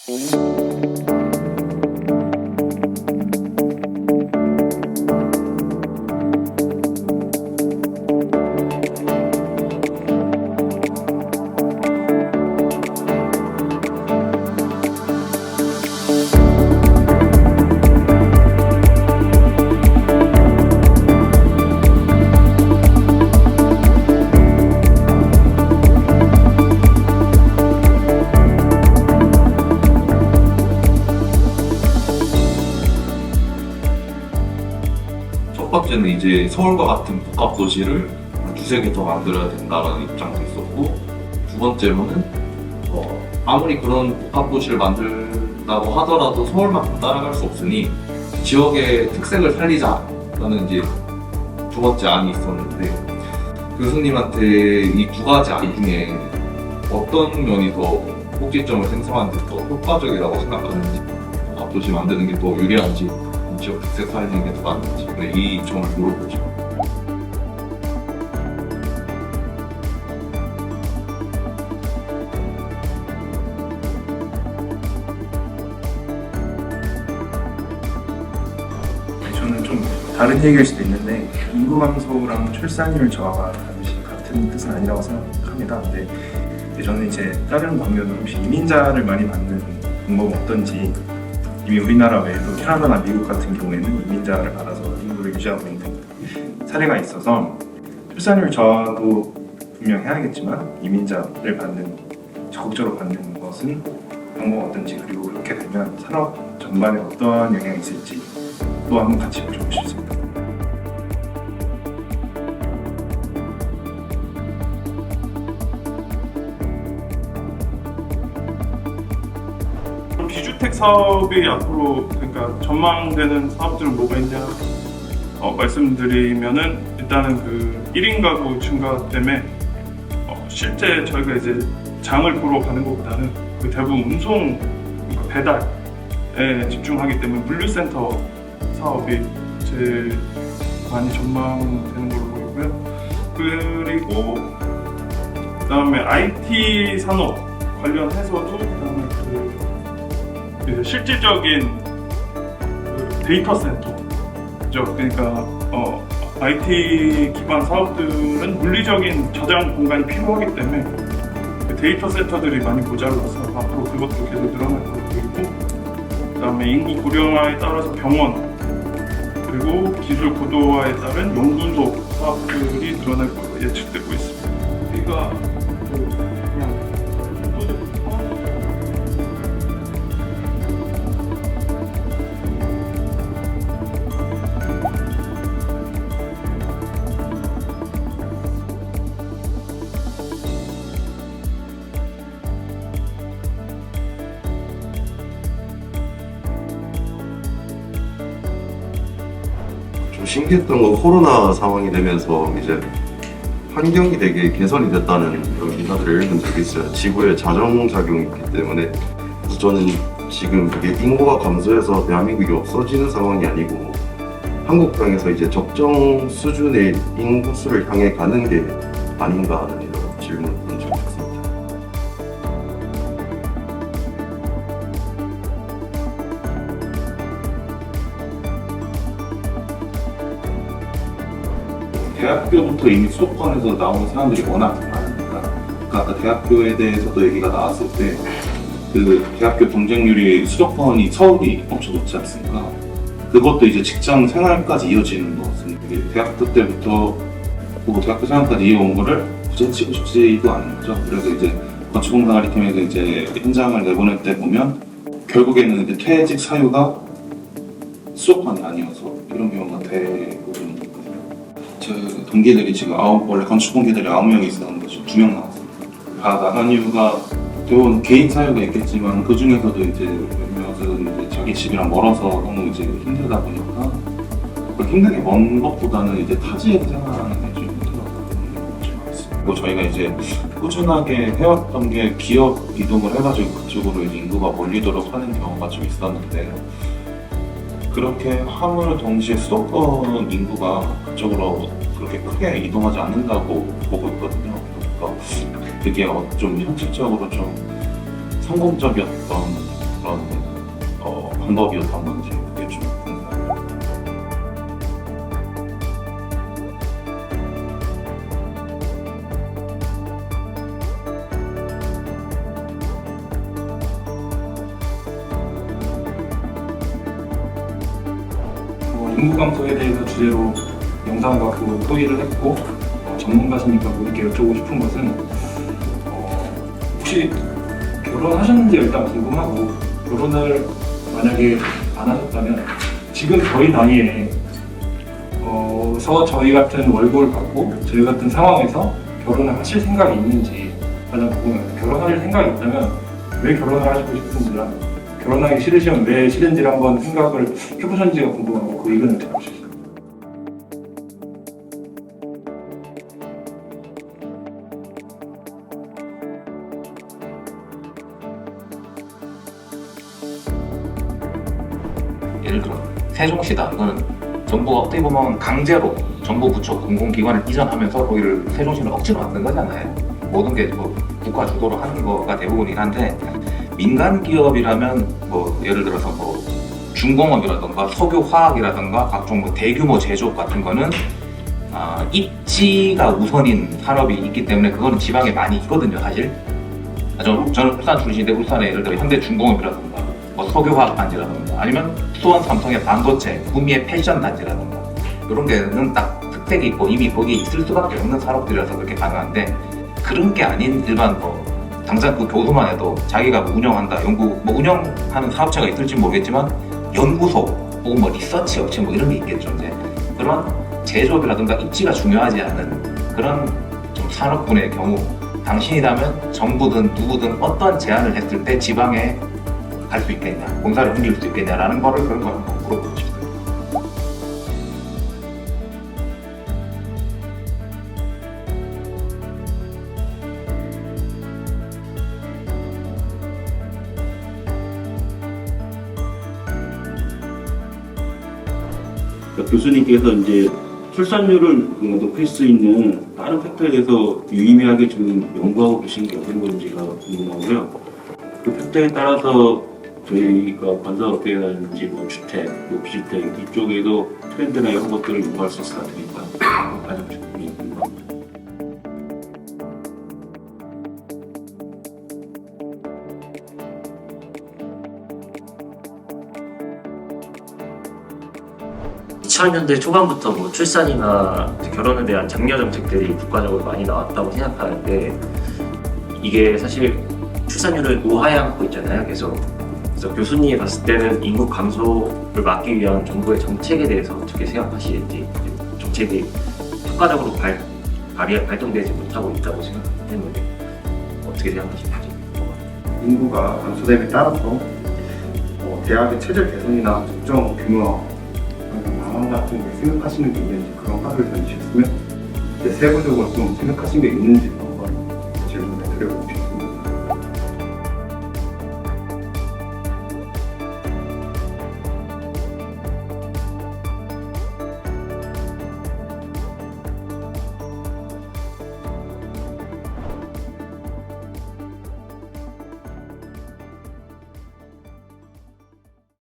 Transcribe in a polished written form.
첫 번째는 이제 서울과 같은 복합 도시를 두세 개 더 만들어야 된다는 입장도 있었고, 두 번째로는 아무리 그런 복합 도시를 만들다고 하더라도 서울만큼 따라갈 수 없으니 지역의 특색을 살리자라는 이제 두 번째 안이 있었는데, 교수님한테 이 두 가지 안 중에 어떤 면이 더 꼭지점을 생성하는 데 더 효과적이라고 생각하는지, 복합 도시 만드는 게 더 유리한지, 지역 특색 살리는 게 더 맞는지, 이 점을 물어보죠. 저는 좀 다른 얘기일 수도 있는데, 인구 감소랑 출산율 저하가 잠시 같은 뜻은 아니라고 생각합니다. 근데 저는 이제 다른 방면으로 혹시 이민자를 많이 받는 방법은 어떤지, 이미 우리나라 외에도 캐나다나 미국 같은 경우에는 이민자를 받아서 인구를 유지하고 있는 사례가 있어서 출산율 저하도 분명 해야겠지만 이민자를 적극적으로 받는 것은 방법 어떤지, 그리고 그렇게 되면 산업 전반에 어떠한 영향이 있을지 또 한번 같이 보고 싶습니다. 비주택 사업이 앞으로 그러니까 전망되는 사업들은 뭐가 있냐 말씀드리면은, 일단은 그 1인 가구 증가 때문에 실제 저희가 이제 장을 보러 가는 것보다는 그 대부분 운송, 그러니까 배달에 집중하기 때문에 물류센터 사업이 제일 많이 전망되는 걸로 보이고요. 그리고 그다음에 IT 산업 관련해서도 그다음에 그 실질적인 데이터 센터죠. 그러니까 IT 기반 사업들은 물리적인 저장 공간이 필요하기 때문에 그 데이터 센터들이 많이 모자라서 앞으로 그것도 계속 늘어날 걸로 보이고, 그다음에 인구 고령화에 따라서 병원, 그리고 기술 고도화에 따른 연구소 사업들이 늘어날 걸로 예측되고 있습니다. 우리가 그냥 좀 신기했던 건 코로나 상황이 되면서 이제 환경이 되게 개선이 됐다는 그런 기사들을 읽은 적이 있어요. 지구의 자정작용이 있기 때문에. 그래서 저는 지금 그게 인구가 감소해서 대한민국이 없어지는 상황이 아니고 한국 땅에서 이제 적정 수준의 인구수를 향해 가는 게 아닌가 하는 이런 질문을 본 적이 있습니다. 대학교부터 이미 수도권에서 나오는 사람들이 워낙 많으니까, 아까 대학교에 대해서도 얘기가 나왔을 때 그 대학교 경쟁률이 수도권이 서울이 엄청 높지 않습니까? 그것도 이제 직장 생활까지 이어지는 것 같습니다. 이게 대학교 때부터 보고 대학교 생활까지 이어온 거를 부재치고 싶지도 않은 거죠. 그래서 이제 건축공사관리 팀에서 이제 현장을 내보낼 때 보면 결국에는 이제 퇴직 사유가 수도권이 아니어서 이런 경우가 대부분이거든요. 제 동기들이 지금 원래 건축 동기들이 9명이 있었는데 지금 2명 나왔습니다. 다 나간 이유가 대부분 개인 사유가 있겠지만, 그 중에서도 이제 몇몇은 이제 자기 집이랑 멀어서 너무 이제 힘들다 보니까, 그걸 힘들게 먼 것보다는 이제 타지에서 생활하는 게 좀 힘들었거든요. 그리고 저희가 이제 꾸준하게 해왔던 게 기업 이동을 해가지고 그쪽으로 이제 인구가 몰리도록 하는 경우가 좀 있었는데, 그렇게 함으로 동시에 수도권 인구가 그쪽으로 그렇게 크게 이동하지 않는다고 보고 있거든요. 그러니까 그게 좀 현실적으로 좀 성공적이었던 그런 그런 방법이었던 건지 그게 좀 궁금해요. 인구감소에 대해서 주제로 영상을 갖고 토의를 했고 전문가시니까 분께 여쭤보고 싶은 것은 혹시 결혼하셨는지 일단 궁금하고 결혼을 만약에 안 하셨다면 지금 저희 나이에 저희 같은 월급을 받고 저희 같은 상황에서 결혼을 하실 생각이 있는지 가장 궁금해요. 결혼할 생각이 있다면 왜 결혼을 하시고 싶은지랑 결혼하기 싫으시면 왜 싫은지를 한번 생각을 해보셨는지가 궁금하고 그 의견을 듣고 싶어요. 예를 들어 세종시다. 이거는 정부가 어떻게 보면 강제로 정부 부처 공공기관을 이전하면서 거기를 세종시를 억지로 만든 거잖아요. 모든 게 뭐 국가 주도로 하는 거가 대부분이긴 한데 민간 기업이라면 뭐 예를 들어서 뭐 중공업이라든가 석유화학이라든가 각종 뭐 대규모 제조업 같은 거는 입지가 우선인 산업이 있기 때문에 그거는 지방에 많이 있거든요, 사실. 저는 울산 출신인데 울산에 예를 들어 현대중공업이라든가 뭐 석유화학 단지라든가 아니면 수원 삼성의 반도체, 구미의 패션 단지라든가 이런 데는 딱 특색이 있고 이미 거기에 있을 수밖에 없는 산업들이라서 그렇게 가능한데 그런 게 아닌 일반 뭐 당장 그 교수만 해도 자기가 뭐 운영한다, 뭐 운영하는 사업체가 있을지 모르겠지만 연구소 혹은 뭐 리서치 업체 뭐 이런 게 있겠죠. 이제 그런 제조업이라든가 입지가 중요하지 않은 그런 좀 산업군의 경우 당신이라면 정부든 누구든 어떤 제안을 했을 때 지방에 갈 수 있겠냐, 공사를 옮길 수 있겠냐라는 거를 그런 걸 한번 물어보고 싶어요. 그러니까 교수님께서 이제 출산율을 높일 수 있는 다른 팩터에 대해서 유의미하게 지금 연구하고 계신 게 어떤 건지가 궁금하고요. 그 팩터에 따라서 저희가 건설업계라든지 뭐 주택, 뭐 비주택 이쪽에도 트렌드나 이런 것들을 연구할 수 있을 것 같으니까 가장 궁금합니다. (2000년대) 초반부터 뭐 출산이나 결혼에 대한 장려 정책들이 국가적으로 많이 나왔다고 생각하는데 이게 사실 출산율을 우하향하고 있잖아요. 그래서 교수님이 봤을 때는 인구 감소를 막기 위한 정부의 정책에 대해서 어떻게 생각하시는지, 정책이 효과적으로 발동되지 못하고 있다고 생각했는데 어떻게 생각하시는지. 인구가 감소됨에 따라서 대학의 체질 개선이나 특정 규모 방안 같은 게 생각하시는 게 있는지 그런 화두를 던지셨으면 이제 세부적으로 좀 생각하신 게 있는지 한번 질문을 드려보고 싶습니다.